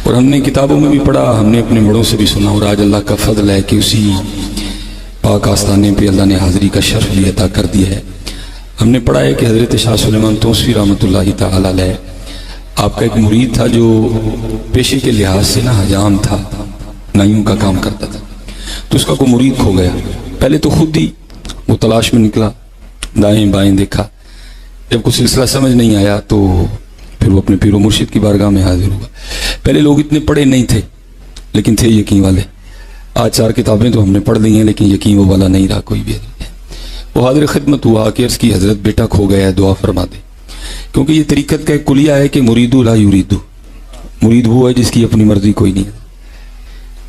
اور ہم نے کتابوں میں بھی پڑھا، ہم نے اپنے بڑوں سے بھی سنا، اور آج اللہ کا فضل ہے کہ اسی پاک آستانے پہ اللہ نے حاضری کا شرف بھی عطا کر دیا ہے۔ ہم نے پڑھا ہے کہ حضرت شاہ سلیمان توسیٰ رحمۃ اللہ تعالی علیہ آپ کا ایک مرید تھا جو پیشے کے لحاظ سے حجام تھا، نائیوں کا کام کرتا تھا، تو اس کا کوئی مرید کھو گیا۔ پہلے تو خود ہی وہ تلاش میں نکلا، دائیں بائیں دیکھا، جب کوئی سلسلہ سمجھ نہیں آیا تو پھر وہ اپنے پیر و مرشد کی بارگاہ میں حاضر ہوا۔ پہلے لوگ اتنے پڑھے نہیں تھے لیکن تھے یقین والے۔ آج 4 کتابیں تو ہم نے پڑھ لی ہیں لیکن یقین وہ والا نہیں رہا کوئی بھی۔ وہ حاضر خدمت ہوا کہ عرض کی حضرت بیٹا کھو گیا ہے، دعا فرما دے، کیونکہ یہ طریقت کا ایک کلیہ ہے کہ مریدو لا یریدو، مرید وہ ہے جس کی اپنی مرضی کوئی نہیں ہے۔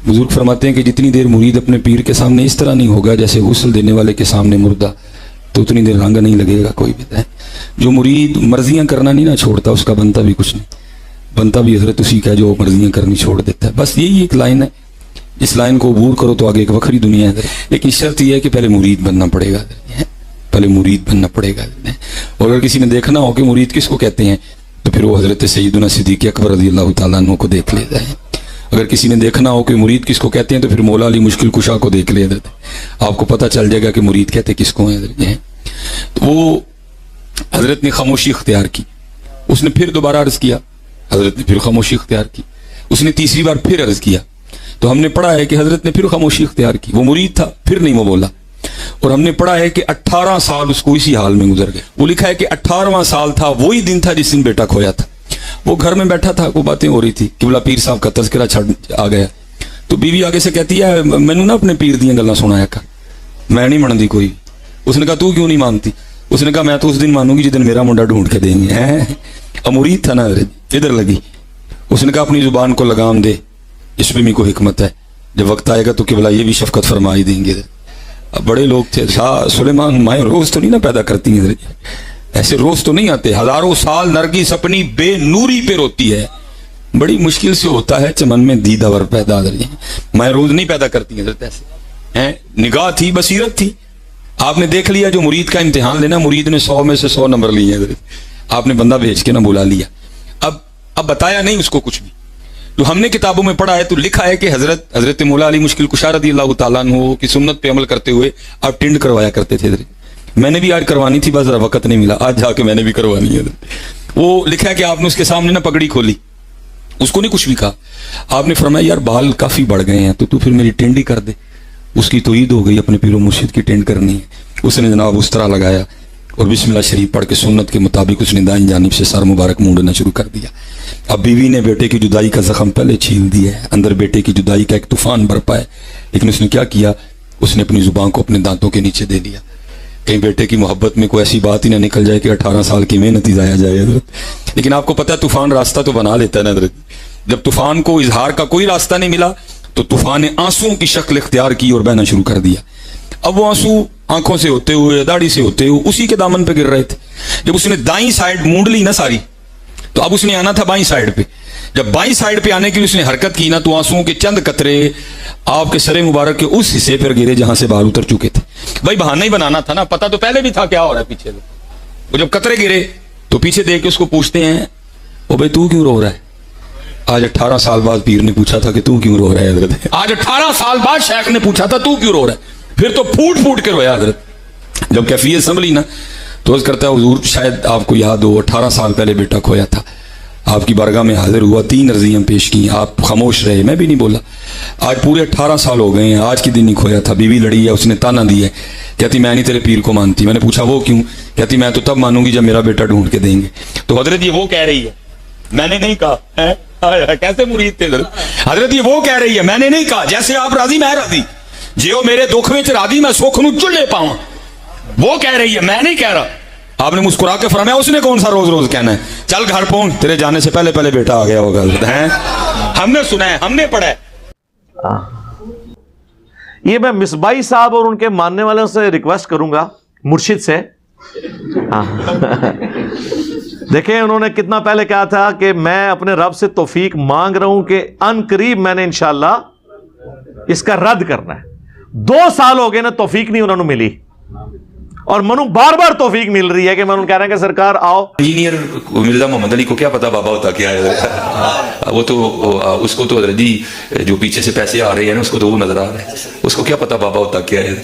بزرگ فرماتے ہیں کہ جتنی دیر مرید اپنے پیر کے سامنے اس طرح نہیں ہوگا جیسے غسل دینے والے کے سامنے مردہ، تو اتنی دیر رنگ نہیں لگے گا کوئی بھی۔ جو مرید مرضیاں کرنا نہیں نہ چھوڑتا اس کا بنتا بھی کچھ نہیں، بنتا بھی حضرت اسی کا جو مرضیاں کرنی چھوڑ دیتا ہے۔ بس یہی ایک لائن ہے، اس لائن کو عبور کرو تو آگے ایک وکری دنیا ہے، لیکن شرط یہ ہے کہ پہلے مرید بننا پڑے گا، پہلے مرید بننا پڑے گا۔ اور اگر کسی نے دیکھنا ہو کہ مرید کس کو کہتے ہیں تو پھر وہ حضرت سیدنا صدیق اکبر رضی اللہ تعالیٰ عنہ کو دیکھ لیتا ہے۔ اگر کسی نے دیکھنا ہو کہ مرید کس کو کہتے ہیں تو پھر مولا علی مشکل کشا کو دیکھ لے حضرت، آپ کو پتہ چل جائے گا کہ مرید کہتے کس کو ہیں حضرت۔ تو وہ حضرت نے خاموشی اختیار کی، اس نے پھر دوبارہ عرض کیا، حضرت نے پھر خاموشی اختیار کی، اس نے تیسری بار پھر عرض کیا، تو ہم نے پڑھا ہے کہ حضرت نے پھر خاموشی اختیار کی۔ وہ مرید تھا، پھر نہیں وہ بولا، اور ہم نے پڑھا ہے کہ 18 سال اس کو اسی حال میں گزر گئے۔ وہ لکھا ہے کہ 18واں سال تھا، وہی دن تھا جس دن بیٹا کھویا تھا۔ وہ گھر میں بیٹھا تھا، وہ باتیں ہو رہی تھی، قبلہ پیر صاحب کا تذکرہ چھڑ آ گیا، تو بیوی آگے سے کہتی ہے میں نے نا اپنے پیر دیاں گلاں سنایا کر، میں نہیں مانتی کوئی۔ اس نے کہا تو کیوں نہیں مانتی؟ اس نے کہا میں تو اس دن مانوں گی جس دن میرا منڈا ڈھونڈ کے دیں گے۔ امرید تھا نا، ادھر لگی۔ اس نے کہا اپنی زبان کو لگام دے، اس میں بھی کوئی حکمت ہے، جب وقت آئے گا تو قبلہ یہ بھی شفقت فرمائی دیں گے۔ اب بڑے لوگ تھے، شاہ سلیمان مائیں روز تو نہیں نا پیدا کرتی ہیں، ایسے روز تو نہیں آتے، ہزاروں سال نرگس اپنی بے نوری پہ روتی ہے، بڑی مشکل سے ہوتا ہے چمن میں دیدہ ور پیدا۔ مائیں روز نہیں پیدا کرتی حضرت، ایسے نگاہ تھی، بصیرت تھی۔ آپ نے دیکھ لیا جو مرید کا امتحان لینا، مرید نے 100 میں سے 100 نمبر لیے حضرت، آپ نے بندہ بھیج کے نہ بلا لیا، اب بتایا نہیں اس کو کچھ بھی۔ جو ہم نے کتابوں میں پڑھا ہے تو لکھا ہے کہ حضرت مولا علی مشکل کشا رضی اللہ تعالیٰ عنہ کی سنت پہ عمل کرتے ہوئے آپ ٹنڈ کروایا کرتے تھے حضرت۔ میں نے بھی آج کروانی تھی، بس ذرا وقت نہیں ملا، آج جا کے میں نے بھی کروانی ہے حضرت۔ وہ لکھا ہے کہ آپ نے اس کے سامنے نہ پگڑی کھولی، اس کو نہیں کچھ بھی کہا، آپ نے فرمایا یار بال کافی بڑھ گئے ہیں تو پھر میری ٹنڈ ہی کر دے۔ اس کی تو عید ہو گئی، اپنے پیر و مرشد کی ٹنڈ کرنی ہے۔ اس نے جناب اس طرح لگایا اور بسم اللہ شریف پڑھ کے سنت کے مطابق اس نے دائیں جانب سے سر مبارک مونڈنا شروع کر دیا۔ اب بیوی نے بیٹے کی جدائی کا زخم پہلے چھیل دیا ہے، اندر بیٹے کی جدائی کا ایک طوفان برپا ہے، لیکن اس نے کیا کیا، اس نے اپنی زبان کو اپنے دانتوں کے نیچے دے دیا، کہیں بیٹے کی محبت میں کوئی ایسی بات ہی نہ نکل جائے کہ 18 سال کی محنت ہی ضائع جائے حضرت۔ لیکن آپ کو پتہ ہے طوفان راستہ تو بنا لیتا ہے نا حضرت۔ جب طوفان کو اظہار کا کوئی راستہ نہیں ملا تو طوفان نے آنسوؤں کی شکل اختیار کی اور بہنا شروع کر دیا۔ اب وہ آنسو آنکھوں سے ہوتے ہوئے، داڑھی سے ہوتے ہوئے اسی کے دامن پہ گر رہے تھے۔ جب اس نے دائیں سائیڈ مونڈ لی نا ساری، تو اب اس نے آنا تھا بائیں سائیڈ پہ۔ جب بائیں سائیڈ پہ آنے کے لیے اس نے حرکت کی نا تو آنسوؤں کے چند قطرے آپ کے سر مبارک کے اس حصے پر گرے جہاں سے باہر اتر چکے تھے۔ بھائی بہانہ ہی بنانا تھا نا، پتہ تو پہلے بھی تھا کیا ہو رہا ہے پیچھے۔ وہ جب قطرے گرے تو پیچھے دیکھ کے اس کو پوچھتے ہیں او بھائی تو کیوں رو رہا ہے؟ آج 18 سال بعد پیر نے پوچھا تھا کہ تو کیوں رو رہا ہے حضرت۔ آج 18 سال بعد شیخ نے پوچھا تھا تو کیوں رو رہا ہے، پھر تو پھوٹ پھوٹ کے رویا حضرت۔ جب کیفیت سنبھلی نا تو عرض کرتا ہے حضور شاید آپ کو یاد ہو 18 سال پہلے بیٹا کھویا تھا، آپ کی بارگاہ میں حاضر ہوا، 3 عرضیاں پیش کی، آپ خاموش رہے، میں بھی نہیں بولا۔ آج پورے 18 سال ہو گئے ہیں، آج کی دن ہی کھویا تھا۔ بیوی لڑی ہے، اس نے تانا دی ہے، کہتی میں نہیں تیرے پیر کو مانتی۔ میں نے پوچھا وہ کیوں؟ کہتی میں تو تب مانوں گی جب میرا بیٹا ڈھونڈ کے دیں گے۔ تو حضرت یہ وہ کہہ رہی ہے، میں نے نہیں کہا۔ کیسے مرید تھے حضرت، یہ وہ کہہ رہی ہے، میں نے نہیں کہا جیسے آپ راضی میں راضی، جیو میرے دکھ میں راضی میں سکھ نو چلے پاؤں، وہ کہہ رہی ہے، میں نہیں کہہ رہا۔ آپ نے مسکرا کے فرمایا اس نے کون سا روز روز کہنا ہے، چل گھر پہنچ، تیرے جانے سے پہلے پہلے بیٹا آ گیا ہوگا۔ ہم نے سنا ہے، ہم نے پڑھا ہے۔ یہ میں مصباحی صاحب اور ان کے ماننے والوں سے ریکویسٹ کروں گا، مرشد سے، دیکھیں انہوں نے کتنا پہلے کہا تھا کہ میں اپنے رب سے توفیق مانگ رہا ہوں کہ ان قریب میں نے انشاءاللہ اس کا رد کرنا ہے۔ 2 سال ہو گئے نا، توفیق نہیں انہوں نے ملی۔ اور منو بار بار توفیق مل رہی ہے کہ میں کہہ رہا کہ سرکار آؤ. انجینئر مرزا محمد علی کو کیا پتا بابا ہوتا کیا ہے؟ وہ تو اس کو تو حضرت جی جو پیچھے سے پیسے آ رہے ہیں نا اس کو تو وہ نظر آ رہا ہے, اس کو کیا پتا بابا ہوتا کیا ہے.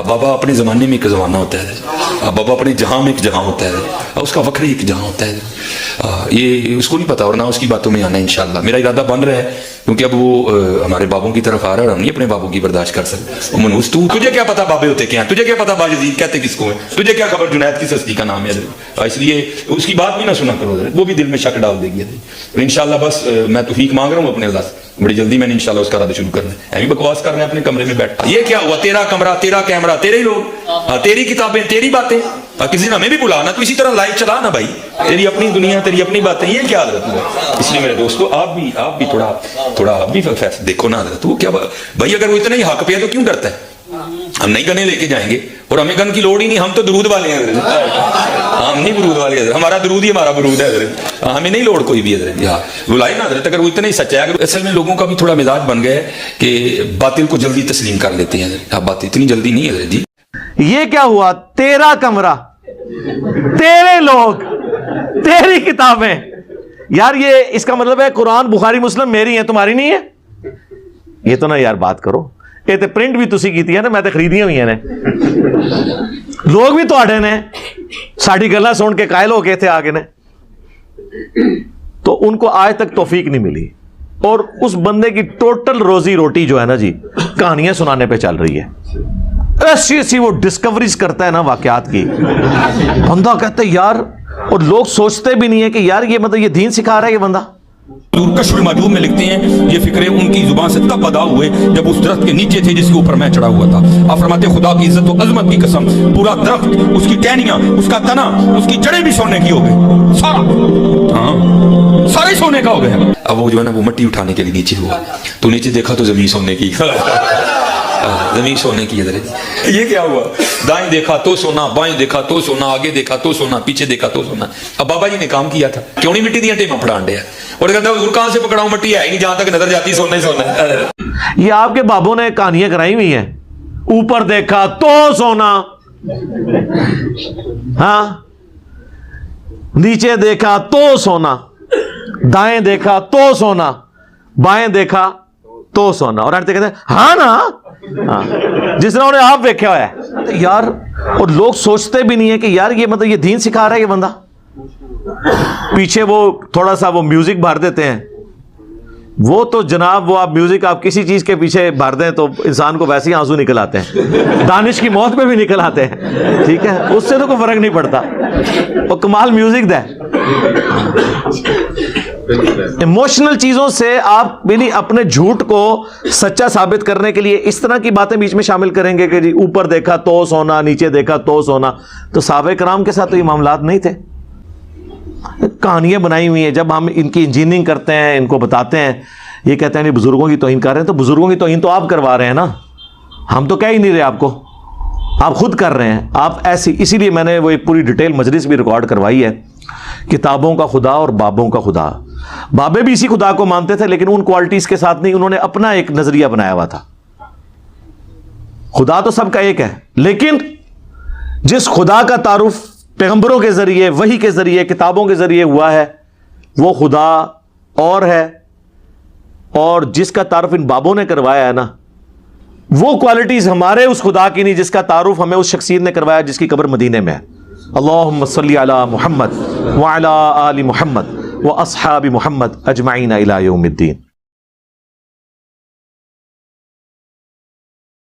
بابا اپنے زمانے میں ایک زمانہ ہوتا ہے, بابا اپنے جہاں میں ایک جہاں ہوتا ہے, اس کا وقت ایک جہاں ہوتا ہے. یہ اس کو نہیں پتا اور نہ اس کی باتوں میں آنا ہے انشاءاللہ. میرا ارادہ بن رہا ہے کیونکہ اب وہ ہمارے بابوں کی طرف آ رہا ہے اور ہم نہیں اپنے بابوں کی برداشت کر سکتے. منوس تجھے کیا پتا بابے ہوتے کیا ہیں, تجھے کیا پتا باجزید کہتے کس کو ہیں, تجھے کیا خبر جنید کی سستی کا نام ہے. اس لیے اس کی بات بھی نہ سنا کرو, وہ بھی دل میں شک ڈال دے گی. انشاءاللہ بس میں توفیق مانگ رہا ہوں اپنے اللہ سے, بڑی جلدی میں نے انشاءاللہ اس کا ارادہ شروع کرنا ہے. ایویں بکواس کر رہے ہیں اپنے کمرے میں بیٹھ, یہ کیا ہوا, تیرا کمرہ, تیرا کیمرہ, تیرے ہی لوگ, تیری کتابیں, تیری باتیں, کسی نے ہمیں بھی بلانا تو اسی طرح لائیو چلا نا بھائی, تیری اپنی دنیا, تیری اپنی باتیں, یہ کیا حضرت ہوا. اس لیے میرے دوستو آپ بھی تھوڑا آپ بھی فیصلہ دیکھو نا حضرت. وہ کیا بھائی, اگر وہ اتنا ہی حق پہ ہے تو کیوں ڈرتا ہے. ہم نہیں گنے لے کے جائیں گے اور ہمیں گن کی لوڑ ہی نہیں, ہم تو درود والے ہیں حضرت, ہم نہیں برود والے حضرت, ہمارا درود ہی ہمارا برود ہے حضرت, ہمیں نہیں لوڑ کوئی بھی حضرت. یہاں بلائے نا حضرت, اگر وہ اتنا ہی سچا ہے. اصل میں لوگوں کا بھی تھوڑا مزاج بن گیا ہے کہ باطل کو جلدی تسلیم کر لیتے ہیں حضرت. بات اتنی جلدی نہیں حضرت جی. یہ کیا ہوا, تیرا کمرہ, تیرے لوگ, تیری کتابیں. یار یہ اس کا مطلب ہے قرآن بخاری مسلم میری ہیں, تمہاری نہیں ہے. یہ تو نا یار بات کرو, یہ تو پرنٹ بھی تسی کیتی ہے نا, میں تو خریدیاں ہوئی ہیں نے, لوگ بھی تواڈے نے ساڈی گلاں سن کے قائل ہو گئے تھے آگے نے. تو ان کو آج تک توفیق نہیں ملی, اور اس بندے کی ٹوٹل روزی روٹی جو ہے نا جی, کہانیاں سنانے پہ چل رہی ہے. ایسی ایسی وہ ڈسکوریز کرتا ہے نا واقعات کی, بندہ کہتا ہے یار, اور لوگ سوچتے بھی نہیں ہے کہ یار یہ مطلب یہ دین سکھا رہا ہے یہ بندہ. کشف المعجوب میں لکھتے ہیں یہ فکرے ان کی زبان سے تب ادا ہوئے جب اس درخت کے نیچے تھے جس کے اوپر میں چڑھا ہوا تھا. آپ فرماتے خدا کی عزت و عظمت کی قسم, پورا درخت, اس کی ٹہنیاں, اس کا تنا, اس کی جڑیں بھی سونے کی ہو گئی, سارا, ہاں سارے سونے کا ہو گیا. اب وہ جو ہے نا وہ مٹی اٹھانے کے لیے نیچے ہوا, تو نیچے دیکھا تو زمین سونے کی, زمین سونے کی. یہ کیا ہوا, دائیں دیکھا تو سونا, بائیں دیکھا تو سونا, آگے دیکھا تو سونا, پیچھے دیکھا تو سونا. اب بابا جی نے کام کیا تھا, کیوں نہیں مٹی دیا ٹیماں پڑھان دیا, اور کہتا ہے کہاں سے پکڑاؤں, مٹی ہے ہی نہیں, جہاں تک نظر جاتی سونا ہی سونا ہے. یہ آپ کے بابوں نے کہانیاں کرائی ہوئی ہیں, اوپر دیکھا تو سونا, ہاں نیچے دیکھا تو سونا, دائیں دیکھا تو سونا, بائیں دیکھا تو سونا, اور کہتے ہیں ہاں نا, ہاں جس طرح انہیں آپ دیکھا ہوا ہے یار. اور لوگ سوچتے بھی نہیں ہے کہ یار یہ مطلب یہ دین سکھا رہا ہے یہ بندہ. پیچھے وہ تھوڑا سا وہ میوزک بھر دیتے ہیں, وہ تو جناب وہ آپ میوزک آپ کسی چیز کے پیچھے بھر دیں تو انسان کو ویسے ہی آنسو نکل آتے ہیں, دانش کی موت پہ بھی نکل آتے ہیں, ٹھیک ہے, اس سے تو کوئی فرق نہیں پڑتا. وہ کمال میوزک دے, ایموشنل چیزوں سے آپ اپنے جھوٹ کو سچا ثابت کرنے کے لیے اس طرح کی باتیں بیچ میں شامل کریں گے کہ جی اوپر دیکھا تو سونا, نیچے دیکھا تو سونا. تو صحابہ کرام کے ساتھ تو یہ معاملات نہیں تھے, کہانیاں بنائی ہوئی ہیں. جب ہم ان کی انجینئرنگ کرتے ہیں, ان کو بتاتے ہیں, یہ کہتے ہیں بزرگوں کی توہین کر رہے ہیں, تو بزرگوں کی توہین تو آپ کروا رہے ہیں نا, ہم تو کہہ ہی نہیں رہے آپ کو, آپ خود کر رہے ہیں. آپ ایسی, اسی لیے میں نے وہ ایک پوری ڈیٹیل مجلس بھی ریکارڈ کروائی ہے, کتابوں کا خدا اور بابوں کا خدا. بابے بھی اسی خدا کو مانتے تھے لیکن ان کوالٹیز کے ساتھ نہیں, انہوں نے اپنا ایک نظریہ بنایا ہوا تھا. خدا تو سب کا ایک ہے, لیکن جس خدا کا تعارف پیغمبروں کے ذریعے, وحی کے ذریعے, کتابوں کے ذریعے ہوا ہے, وہ خدا اور ہے, اور جس کا تعارف ان بابوں نے کروایا ہے نا, وہ کوالٹیز ہمارے اس خدا کی نہیں جس کا تعارف ہمیں اس شخصیت نے کروایا جس کی قبر مدینے میں ہے. اللہم صلی علی محمد وعلی آل محمد واصحاب محمد اجمعین الی یوم الدین.